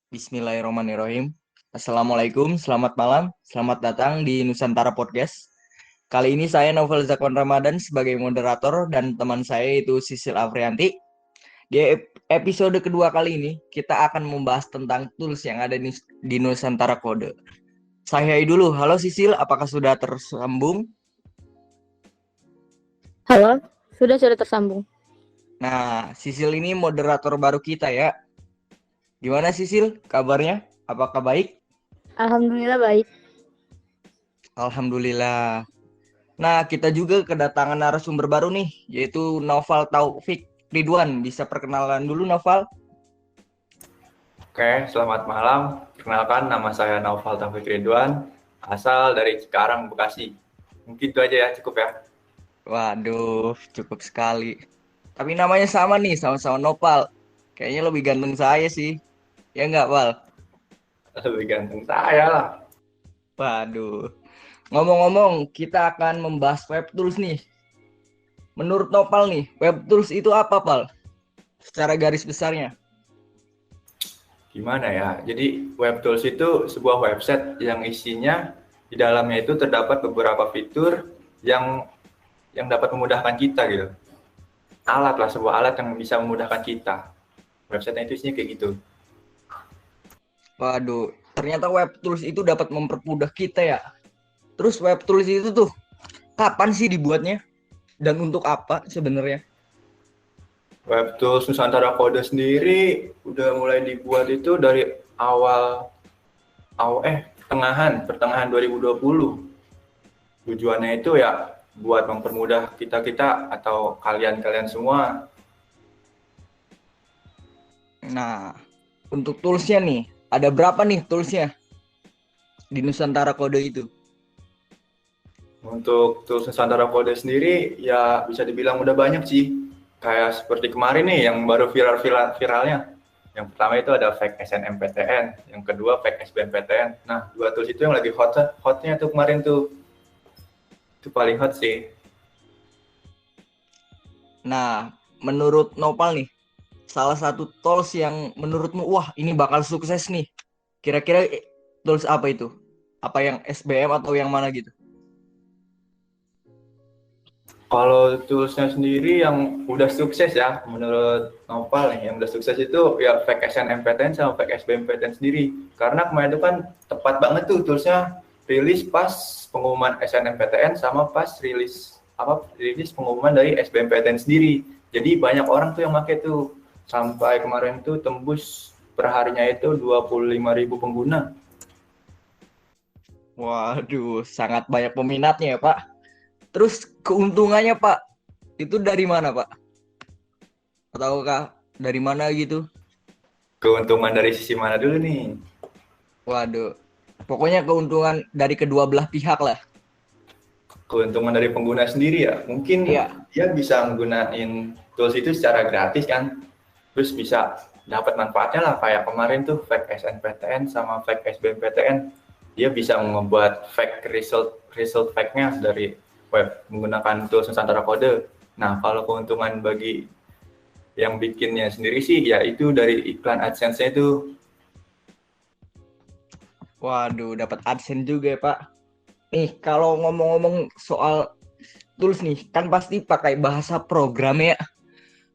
Bismillahirrahmanirrahim. Assalamualaikum, selamat malam, selamat datang di Nusantara Podcast. Kali ini saya Novel Zakwan Ramadan sebagai moderator dan teman saya itu Sisil Afrianti. Di episode kedua kali ini kita akan membahas tentang tools yang ada di Nusantara Kode. Saya dulu, halo Sisil, apakah sudah tersambung? Halo, sudah tersambung. Nah, Sisil ini moderator baru kita ya. Gimana Sisil, kabarnya? Apakah baik? Alhamdulillah baik. Alhamdulillah. Nah, kita juga kedatangan narasumber baru nih, yaitu Naufal Taufik Ridwan. Bisa perkenalan dulu, Naufal? Oke, selamat malam. Perkenalkan, nama saya Naufal Taufik Ridwan, asal dari Cikarang, Bekasi. Mungkin itu aja ya, cukup ya. Waduh, cukup sekali. Tapi namanya sama nih, sama-sama Nopal. Kayaknya lebih ganteng saya sih. Ya nggak, Pal? Lebih ganteng saya lah. Waduh. Ngomong-ngomong, kita akan membahas web tools nih. Menurut Nopal nih, web tools itu apa, Pal? Secara garis besarnya. Gimana ya? Jadi, WebTools itu sebuah website yang isinya di dalamnya itu terdapat beberapa fitur yang dapat memudahkan kita gitu. Alat lah, sebuah alat yang bisa memudahkan kita. Website itu isinya kayak gitu. Waduh, ternyata web tools itu dapat mempermudah kita ya. Terus web tools itu tuh kapan sih dibuatnya? Dan untuk apa sebenarnya? WebTools Nusantara Kode sendiri udah mulai dibuat itu dari pertengahan 2020. Tujuannya itu ya buat mempermudah kita atau kalian semua. Nah, untuk toolsnya nih, ada berapa nih toolsnya di Nusantara Kode itu? Untuk tools Nusantara Kode sendiri ya bisa dibilang udah banyak sih. Kayak seperti kemarin nih yang baru viralnya. Yang pertama itu ada fake SNMPTN, yang kedua fake SBMPTN. Nah, dua tools itu yang lagi hotnya tuh kemarin tuh. Itu paling hot sih. Nah, menurut Nopal nih, salah satu tools yang menurutmu, wah ini bakal sukses nih. Kira-kira tools apa itu? Apa yang SBM atau yang mana gitu? Kalau toolsnya sendiri yang udah sukses ya, menurut Nopal nih, yang udah sukses itu ya fake SNMPTN sama fake SBMPTN sendiri. Karena kemarin itu kan tepat banget tuh toolsnya rilis pas pengumuman SNMPTN sama pas rilis pengumuman dari SBMPTN sendiri. Jadi banyak orang tuh yang pakai tuh. Sampai kemarin tuh tembus perharinya itu 25.000 pengguna. Waduh, sangat banyak peminatnya ya Pak. Terus keuntungannya Pak, itu dari mana Pak? Ataukah dari mana gitu? Keuntungan dari sisi mana dulu nih? Waduh, pokoknya keuntungan dari kedua belah pihak lah. Keuntungan dari pengguna sendiri ya, mungkin Iya. dia bisa menggunakan tools itu secara gratis kan, terus bisa dapat manfaatnya lah kayak kemarin tuh fake SNPTN sama fake SBMPTN, dia bisa membuat fake result fake-nya dari web menggunakan tools Nusantara Kode. Nah, kalau keuntungan bagi yang bikinnya sendiri sih ya itu dari iklan AdSense-nya itu. Waduh, dapat AdSense juga ya Pak. Nih, kalau ngomong-ngomong soal tools nih, kan pasti pakai bahasa program ya.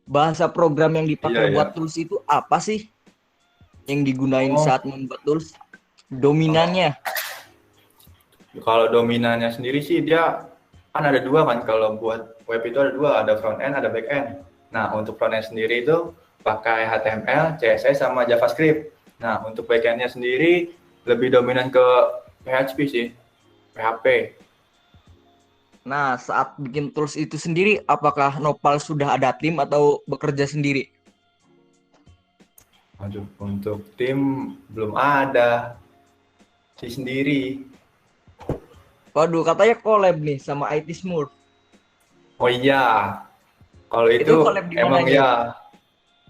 Bahasa program yang dipakai Iya, buat iya. tools itu apa sih? Yang digunain Oh, saat membuat tools? Dominannya. kalau dominannya sendiri sih dia kan ada dua kan, kalau buat web itu ada dua, ada front end, ada back end. Nah, untuk front end sendiri itu pakai HTML, CSS, sama JavaScript. Nah, untuk back endnya sendiri lebih dominan ke PHP sih, PHP. Nah, saat bikin tools itu sendiri, apakah Nopal sudah ada tim atau bekerja sendiri? Untuk tim belum ada sih sendiri. Waduh, katanya collab nih sama IT Smurf. Oh iya, kalau Itu itu collab di emang mananya itu? ya,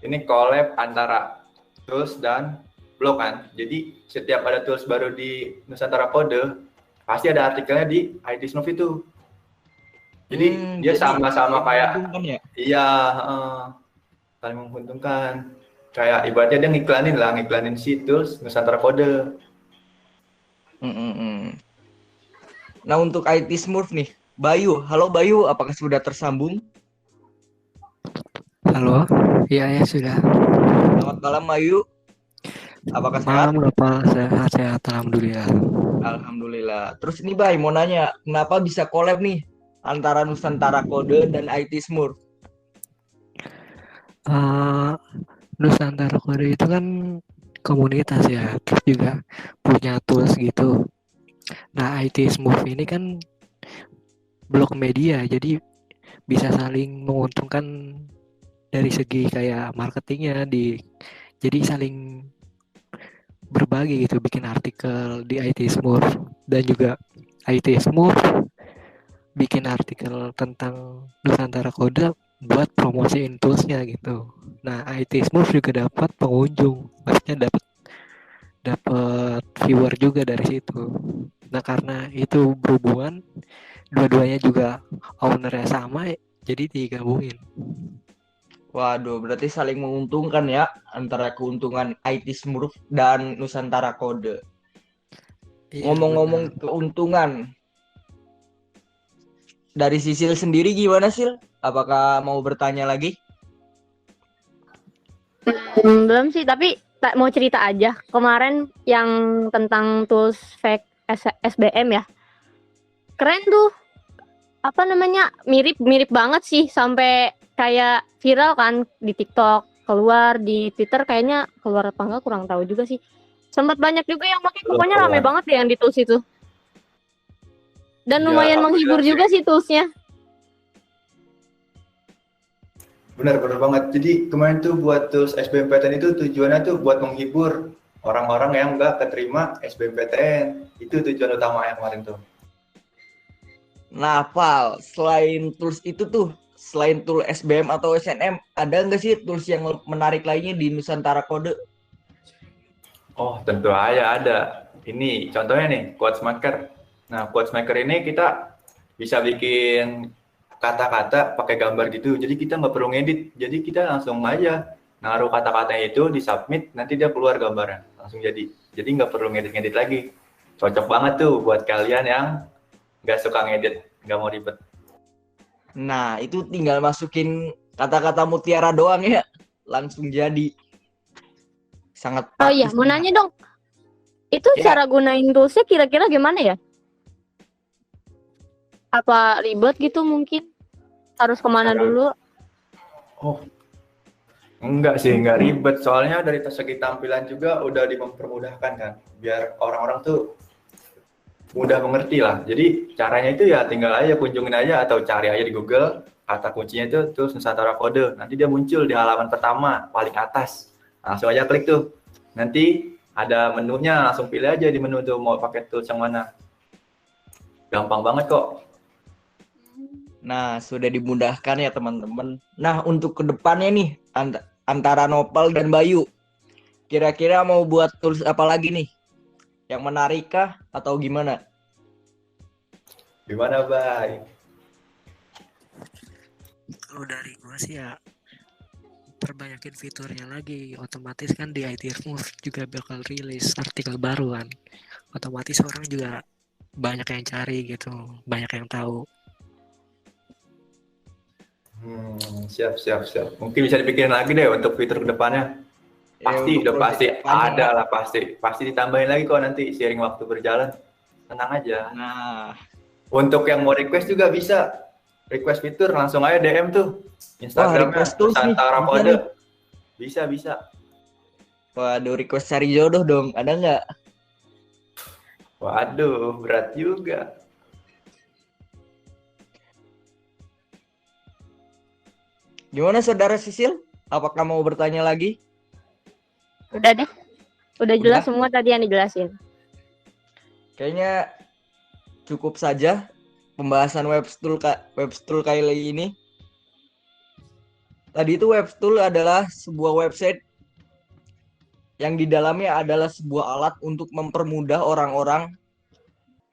ini collab antara tools dan blog kan. Jadi setiap ada tools baru di Nusantara Kode, pasti ada artikelnya di IT Smooth itu. Jadi dia Jadi sama-sama saling kayak, menguntungkan ya? iya, saling menguntungkan. kayak ibaratnya dia ngiklanin si tools Nusantara Kode. Mm-mm. Nah, untuk IT Smurf nih, Bayu. Halo Bayu, apakah sudah tersambung? Halo, iya ya sudah. Selamat malam Bayu, apakah sehat? Malam Bapak, sehat-sehat, alhamdulillah. Alhamdulillah. Terus ini Bay, mau nanya, kenapa bisa collab nih antara Nusantara Kode dan IT Smurf? Eh, Nusantara Kode itu kan komunitas ya, terus juga punya tools gitu. Nah, IT Smooth ini kan blog media, jadi bisa saling menguntungkan dari segi kayak marketingnya jadi saling berbagi gitu, bikin artikel di IT Smooth dan juga IT Smooth bikin artikel tentang Nusantara Kode buat promosiin toolsnya gitu. Nah, IT Smooth juga dapat pengunjung, maksudnya dapat viewer juga dari situ. Nah, karena itu berhubungan, dua-duanya juga ownernya sama, jadi digabungin. Waduh, berarti saling menguntungkan ya antara keuntungan IT Smurf dan Nusantara Kode. Iya, Ngomong-ngomong benar. keuntungan, dari Sisil sendiri gimana Sil? Apakah mau bertanya lagi? Belum sih, tapi mau cerita aja. Kemarin yang tentang tools fake SBM ya. Keren tuh. Apa namanya? Mirip-mirip banget sih sampai kayak viral kan di TikTok, keluar di Twitter kayaknya keluar apa enggak kurang tahu juga sih. Sempat banyak juga yang pakai, Belum pokoknya rame keluar. banget deh yang di tools itu. Dan Ya, lumayan alhamdulillah menghibur sih. juga sih toolsnya. Benar banget. Jadi kemarin tuh buat tools SBMPTN itu tujuannya tuh buat menghibur orang-orang yang nggak keterima SBMPTN. Itu tujuan utama yang kemarin tuh. Nah, Pal, selain tools itu tuh, selain tool SBM atau SNM, ada nggak sih tools yang menarik lainnya di Nusantara Kode? Oh, tentu aja ada. Ini contohnya nih, Quotes Maker. Nah, Quotes Maker ini kita bisa bikin kata-kata pakai gambar gitu. Jadi kita nggak perlu ngedit. Jadi kita langsung aja naruh kata-katanya itu di submit, nanti dia keluar gambarnya. Langsung jadi. Jadi nggak perlu ngedit-ngedit lagi. Cocok banget tuh buat kalian yang nggak suka ngedit, nggak mau ribet. Nah, itu tinggal masukin kata-kata mutiara doang ya, langsung jadi. Sangat Oh iya, praktis. mau nanya dong. Itu Ya, cara gunain toolsnya kira-kira gimana ya? Apa ribet gitu mungkin? Harus kemana Cara, dulu? oh enggak sih, enggak ribet. Soalnya dari segi tampilan juga udah mempermudahkan kan. Biar orang-orang tuh mudah mengerti lah. Jadi caranya itu ya tinggal aja kunjungin aja atau cari aja di Google kata kuncinya itu terus Nusantara Kode. Nanti dia muncul di halaman pertama paling atas. Langsung aja klik tuh. Nanti ada menunya, langsung pilih aja di menu tuh mau pakai tools yang mana. Gampang banget kok. nah sudah dimudahkan ya teman-teman. Nah, untuk kedepannya nih, antara Nopal dan Bayu, kira-kira mau buat tools apa lagi nih? Yang menarik kah atau gimana? Gimana, Bay? Kalau dari gua sih ya perbanyakin fiturnya lagi, otomatis kan di IT Smooth juga bakal rilis artikel baru kan, otomatis orang juga banyak yang cari gitu, banyak yang tahu. Siap, siap, siap. Mungkin bisa dipikirin lagi deh untuk fitur kedepannya. Pasti, Untuk udah project pasti depannya ya. ada lah pasti. Pasti ditambahin lagi kok nanti seiring waktu berjalan. Tenang aja. Nah, Untuk yang mau request juga bisa. Request fitur langsung aja DM tuh. wah Instagramnya request tools nih, Nusantara bisa Kode. nih. Bisa, bisa. Waduh, request cari jodoh dong, ada nggak? Waduh, berat juga. Gimana saudara Sisil? Apakah mau bertanya lagi? Udah deh. Udah jelas Udah? semua tadi yang dijelasin. Kayaknya cukup saja pembahasan webstool kali ini. Tadi itu webstool adalah sebuah website yang di dalamnya adalah sebuah alat untuk mempermudah orang-orang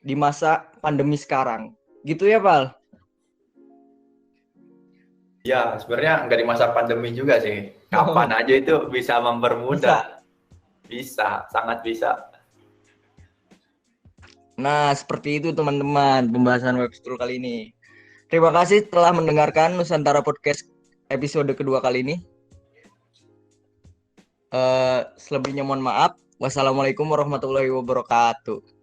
di masa pandemi sekarang. Gitu ya, Pal? Ya, sebenarnya nggak di masa pandemi juga sih. kapan aja itu bisa mempermudah. Bisa, sangat bisa. Nah, seperti itu teman-teman pembahasan Webstool kali ini. Terima kasih telah mendengarkan Nusantara Podcast episode kedua kali ini. Selebihnya mohon maaf. Wassalamualaikum warahmatullahi wabarakatuh.